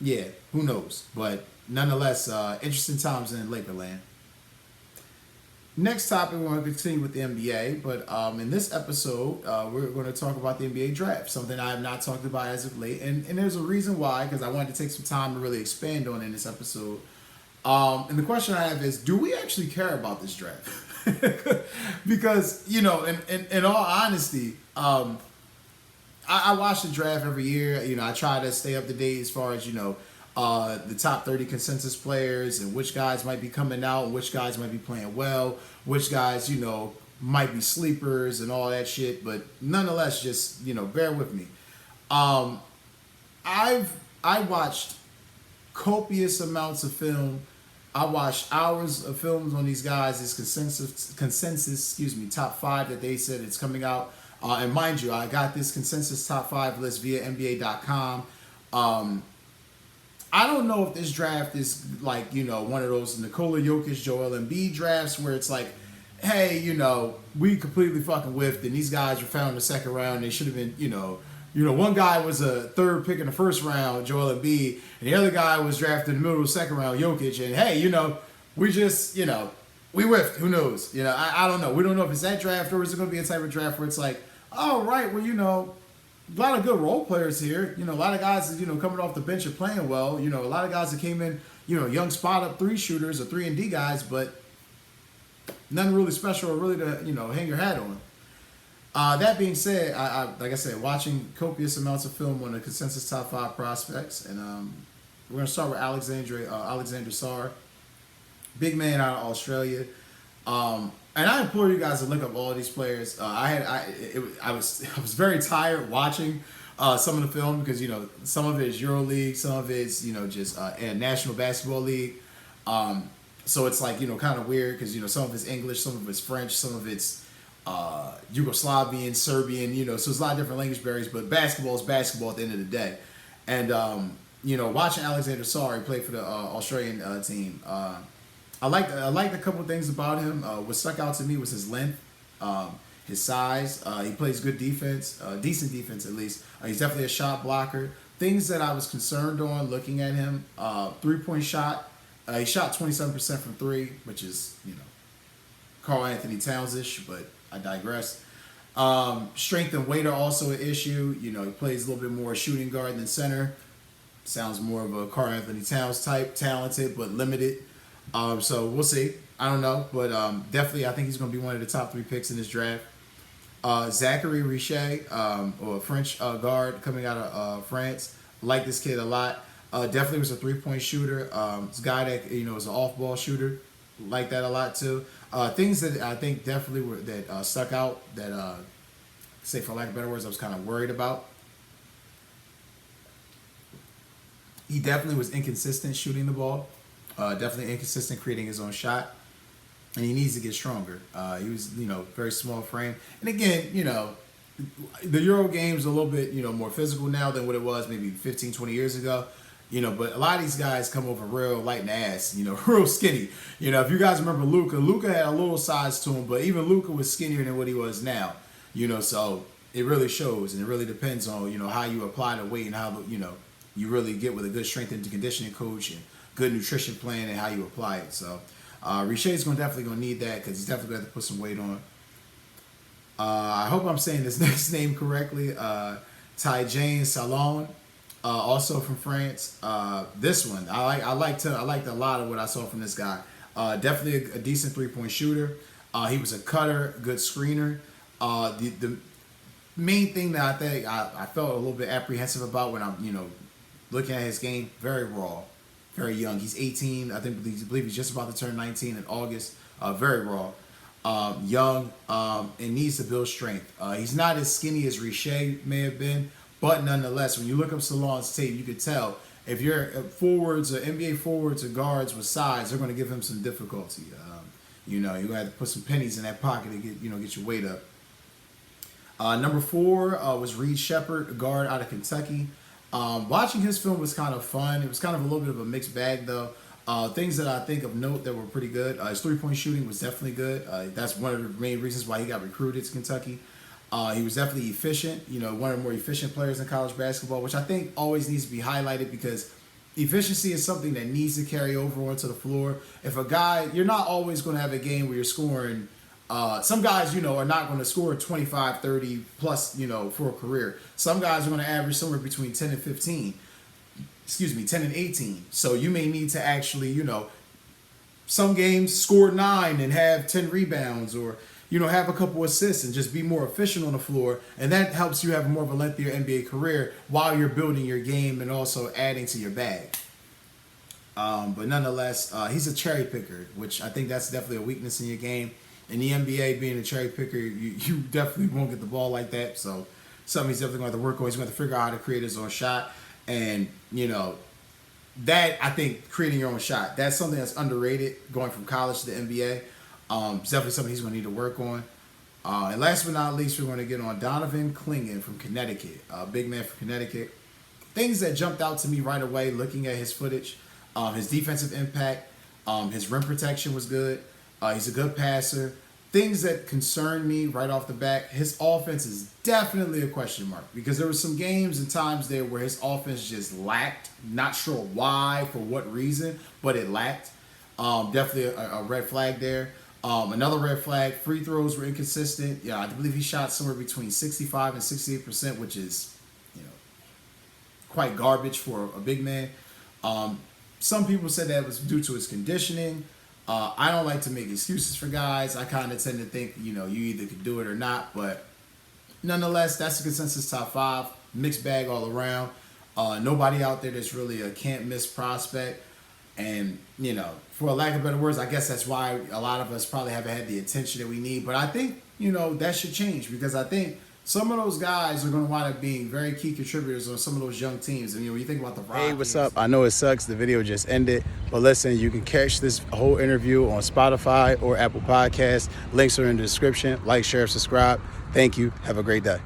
yeah, who knows? But nonetheless, interesting times in Lakerland. Next topic, we're going to continue with the NBA, but in this episode, we're going to talk about the NBA draft, something I have not talked about as of late, and there's a reason why, because I wanted to take some time to really expand on in this episode. And the question I have is, do we actually care about this draft? Because, in all honesty, I watch the draft every year. I try to stay up to date as far as, the top 30 consensus players and which guys might be coming out and which guys might be playing well, which guys, might be sleepers and all that shit. But nonetheless, just, bear with me. I watched copious amounts of film. I watched hours of films on these guys. This top five that they said it's coming out. And mind you, I got this consensus top five list via NBA.com. I don't know if this draft is like, one of those Nikola Jokic, Joel Embiid drafts where it's like, hey, we completely fucking whiffed and these guys were found in the second round. They should have been, one guy was a third pick in the first round, Joel Embiid, and the other guy was drafted in the middle of the second round, Jokic. And hey, we just, we whiffed. Who knows? I don't know. We don't know if it's that draft or is it going to be a type of draft where it's like, oh, right, well, a lot of good role players here. A lot of guys, coming off the bench are playing well. A lot of guys that came in, young spot up three shooters or 3-and-D guys, but nothing really special or really to, hang your hat on. That being said, I like I said, watching copious amounts of film on the consensus top five prospects, and we're gonna start with Alexander Sarr, big man out of Australia. And I implore you guys to look up all these players. I was very tired watching some of the film because some of it is EuroLeague, some of it is just National Basketball League. So it's like kind of weird because some of it's English, some of it's French, some of it's Yugoslavian, Serbian. So it's a lot of different language barriers. But basketball is basketball at the end of the day. And watching Alexander Sarr, he played for the Australian team. I liked a couple things about him. What stuck out to me was his length, his size. He plays good defense, decent defense at least. He's definitely a shot blocker. Things that I was concerned on looking at him, 3-point shot. He shot 27% from three, which is, Karl Anthony Towns-ish, but I digress. Strength and weight are also an issue. He plays a little bit more shooting guard than center. Sounds more of a Karl Anthony Towns type, talented but limited. So we'll see. I don't know, but definitely I think he's going to be one of the top 3 picks in this draft. Zachary Richet, or a French guard coming out of France. Like this kid a lot. Definitely was a 3-point shooter. It's a guy that is an off-ball shooter. Like that a lot too. Things that I think definitely were that stuck out that say for lack of better words I was kind of worried about. He definitely was inconsistent shooting the ball. Definitely inconsistent creating his own shot. And he needs to get stronger. He was, very small frame. And again, the Euro game's a little bit, more physical now than what it was maybe 15, 20 years ago. But a lot of these guys come over real light in the ass, real skinny. If you guys remember Luka had a little size to him, but even Luka was skinnier than what he was now. So it really shows, and it really depends on, how you apply the weight and how, you really get with a good strength and conditioning coach and good nutrition plan and how you apply it. So Richet's definitely going to need that because he's definitely going to have to put some weight on. I hope I'm saying his next name correctly. Tidjane Salaün, also from France. This one, I liked a lot of what I saw from this guy. Definitely a decent 3-point shooter. He was a cutter, good screener. The main thing that I think I felt a little bit apprehensive about when I'm looking at his game, very raw. Very young. He's 18. I believe he's just about to turn 19 in August. Very raw. Young. And needs to build strength. He's not as skinny as Richet may have been, but nonetheless, when you look up Salaun's tape, you could tell if you're forwards or NBA forwards or guards with size, they're going to give him some difficulty. You're going to have to put some pennies in that pocket to get your weight up. Number 4 was Reed Sheppard, a guard out of Kentucky. Watching his film was kind of fun. It was kind of a little bit of a mixed bag, though. Things that I think of note that were pretty good. His 3-point shooting was definitely good. That's one of the main reasons why he got recruited to Kentucky. He was definitely efficient. One of the more efficient players in college basketball, which I think always needs to be highlighted because efficiency is something that needs to carry over onto the floor. If a guy, you're not always going to have a game where you're scoring. Some guys, are not going to score 25, 30 plus, for a career. Some guys are going to average somewhere between 10 and 15. 10 and 18. So you may need to actually, some games score 9 and have 10 rebounds, or have a couple assists and just be more efficient on the floor, and that helps you have more of a lengthier NBA career while you're building your game and also adding to your bag. But nonetheless, he's a cherry picker, which I think that's definitely a weakness in your game. In the NBA, being a cherry picker, you definitely won't get the ball like that. So something he's definitely going to have to work on. He's going to figure out how to create his own shot. And, that, I think, creating your own shot, that's something that's underrated going from college to the NBA. It's definitely something he's going to need to work on. And last but not least, we're going to get on Donovan Clingan from Connecticut, big man from Connecticut. Things that jumped out to me right away looking at his footage, his defensive impact, his rim protection was good. He's a good passer. Things that concern me right off the bat, his offense is definitely a question mark, because there were some games and times there where his offense just lacked. Not sure why, for what reason, but it lacked. Definitely a red flag there. Another red flag, free throws were inconsistent. I believe he shot somewhere between 65 and 68%, which is, quite garbage for a big man. Some people said that was due to his conditioning. I don't like to make excuses for guys. I kind of tend to think, you either could do it or not. But nonetheless, that's the consensus top 5. Mixed bag all around. Nobody out there that's really a can't-miss prospect. And, for a lack of better words, I guess that's why a lot of us probably haven't had the attention that we need. But I think, that should change, because I think some of those guys are going to wind up being very key contributors on some of those young teams. And, when you think about the Rockets. Hey, what's up? I know it sucks. The video just ended. But listen, you can catch this whole interview on Spotify or Apple Podcasts. Links are in the description. Like, share, subscribe. Thank you. Have a great day.